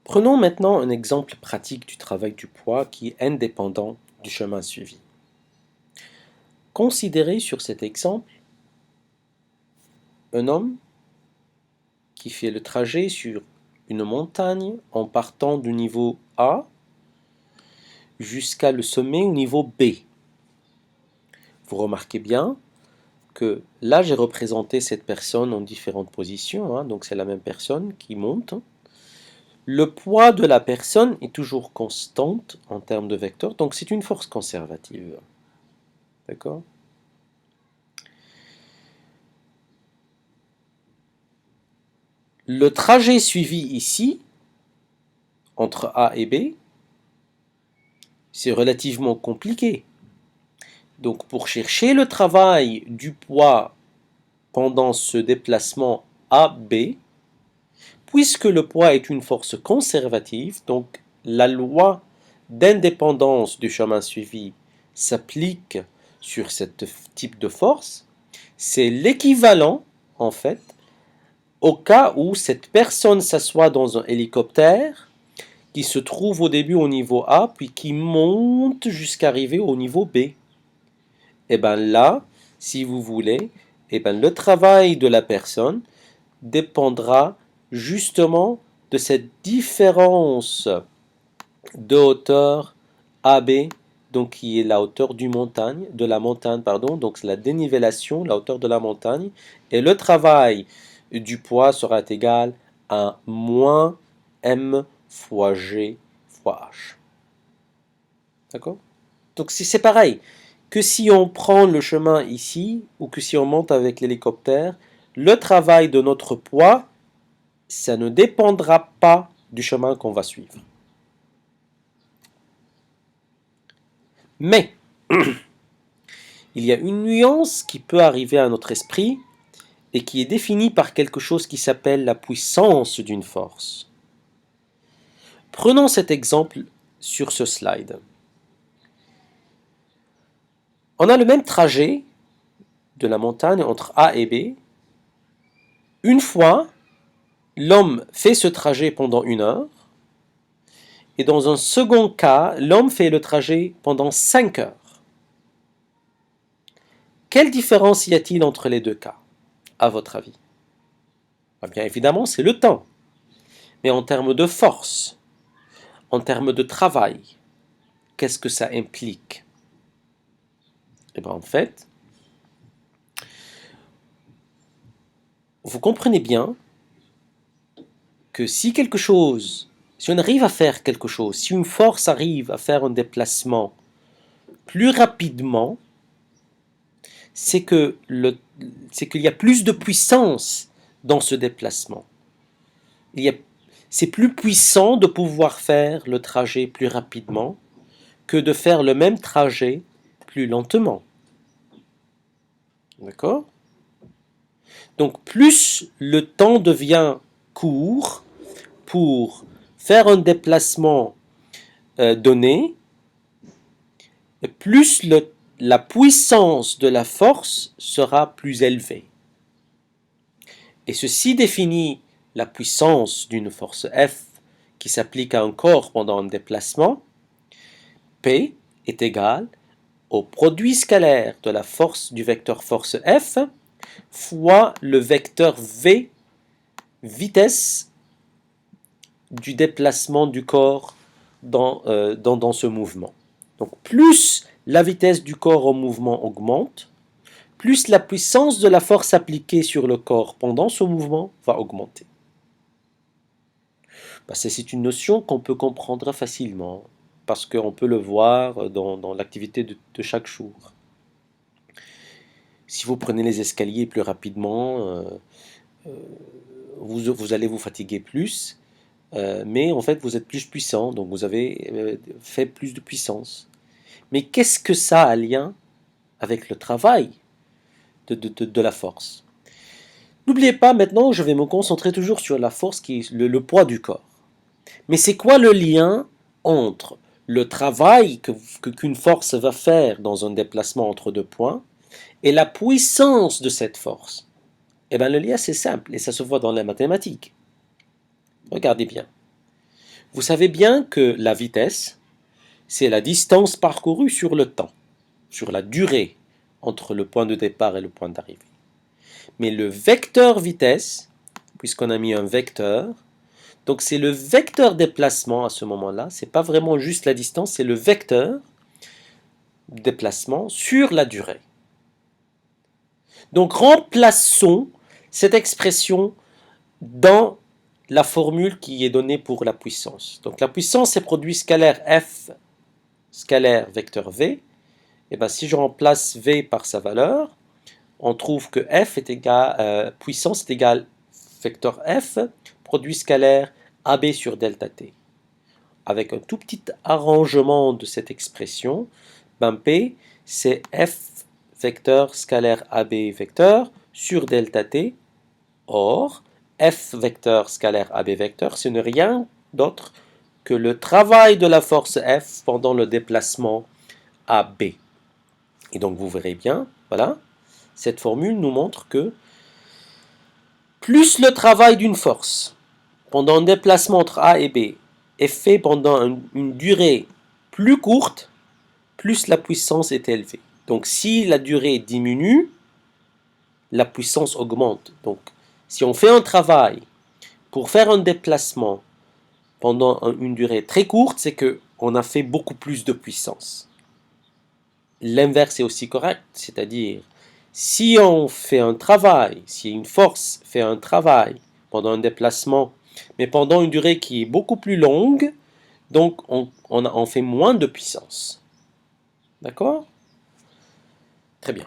Prenons maintenant un exemple pratique du travail du poids qui est indépendant du chemin suivi. Considérez sur cet exemple un homme qui fait le trajet sur une montagne en partant du niveau A jusqu'à le sommet au niveau B. Vous remarquez bien que là j'ai représenté cette personne en différentes positions, donc c'est la même personne qui monte. Le poids de la personne est toujours constante en termes de vecteur, donc c'est une force conservative. D'accord? Le trajet suivi ici, entre A et B, c'est relativement compliqué. Donc pour chercher le travail du poids pendant ce déplacement AB, puisque le poids est une force conservative, donc la loi d'indépendance du chemin suivi s'applique sur ce type de force, c'est l'équivalent, en fait, au cas où cette personne s'assoit dans un hélicoptère qui se trouve au début au niveau A, puis qui monte jusqu'à arriver au niveau B. Et bien là, si vous voulez, et ben le travail de la personne dépendra justement de cette différence de hauteur AB, donc qui est la hauteur de la montagne, pardon, donc c'est la dénivellation, la hauteur de la montagne, et le travail du poids sera égal à moins M fois G fois H. D'accord? Donc c'est pareil que si on prend le chemin ici ou que si on monte avec l'hélicoptère, le travail de notre poids, ça ne dépendra pas du chemin qu'on va suivre. Mais il y a une nuance qui peut arriver à notre esprit et qui est définie par quelque chose qui s'appelle la puissance d'une force. Prenons cet exemple sur ce slide. On a le même trajet de la montagne entre A et B. Une fois, l'homme fait ce trajet pendant 1 heure, et dans un second cas, l'homme fait le trajet pendant 5 heures. Quelle différence y a-t-il entre les deux cas, à votre avis? Bien évidemment, c'est le temps. Mais en termes de force, en termes de travail, qu'est-ce que ça implique? Eh bien, en fait, vous comprenez bien que si on arrive à faire quelque chose, si une force arrive à faire un déplacement plus rapidement, c'est qu'il y a plus de puissance dans ce déplacement. C'est plus puissant de pouvoir faire le trajet plus rapidement que de faire le même trajet plus lentement. D'accord? Donc plus le temps devient court pour faire un déplacement donné, plus la puissance de la force sera plus élevée. Et ceci définit la puissance d'une force F qui s'applique à un corps pendant un déplacement. P est égal au produit scalaire de la force du vecteur force F fois le vecteur V, vitesse du déplacement du corps dans ce mouvement. Donc plus la vitesse du corps en mouvement augmente, plus la puissance de la force appliquée sur le corps pendant ce mouvement va augmenter. C'est une notion qu'on peut comprendre facilement, parce qu'on peut le voir dans l'activité de chaque jour. Si vous prenez les escaliers plus rapidement, vous allez vous fatiguer plus, mais en fait vous êtes plus puissant, donc vous avez fait plus de puissance. Mais qu'est-ce que ça a lien avec le travail de la force? N'oubliez pas, maintenant je vais me concentrer toujours sur la force qui est le poids du corps. Mais c'est quoi le lien entre le travail qu'une force va faire dans un déplacement entre deux points et la puissance de cette force? Eh bien le lien c'est simple et ça se voit dans les mathématiques. Regardez bien. Vous savez bien que la vitesse, c'est la distance parcourue sur le temps, sur la durée entre le point de départ et le point d'arrivée. Mais le vecteur vitesse, puisqu'on a mis un vecteur, donc c'est le vecteur déplacement à ce moment-là, c'est pas vraiment juste la distance, c'est le vecteur déplacement sur la durée. Donc remplaçons cette expression dans la formule qui est donnée pour la puissance. Donc la puissance, c'est produit scalaire f, scalaire vecteur v. Et bien si je remplace v par sa valeur, on trouve que f est égal, puissance est égal vecteur f, produit scalaire AB sur delta t. Avec un tout petit arrangement de cette expression, ben P, c'est f vecteur scalaire AB vecteur sur delta t. Or, f vecteur scalaire AB vecteur, ce n'est rien d'autre que le travail de la force F pendant le déplacement AB. Et donc vous verrez bien, voilà, cette formule nous montre que plus le travail d'une force pendant un déplacement entre A et B est fait pendant une durée plus courte, plus la puissance est élevée. Donc si la durée diminue, la puissance augmente. Donc si on fait un travail pour faire un déplacement pendant une durée très courte, c'est qu'on a fait beaucoup plus de puissance. L'inverse est aussi correct, c'est-à-dire si on fait un travail, si une force fait un travail pendant un déplacement, mais pendant une durée qui est beaucoup plus longue, donc on fait moins de puissance. D'accord? Très bien.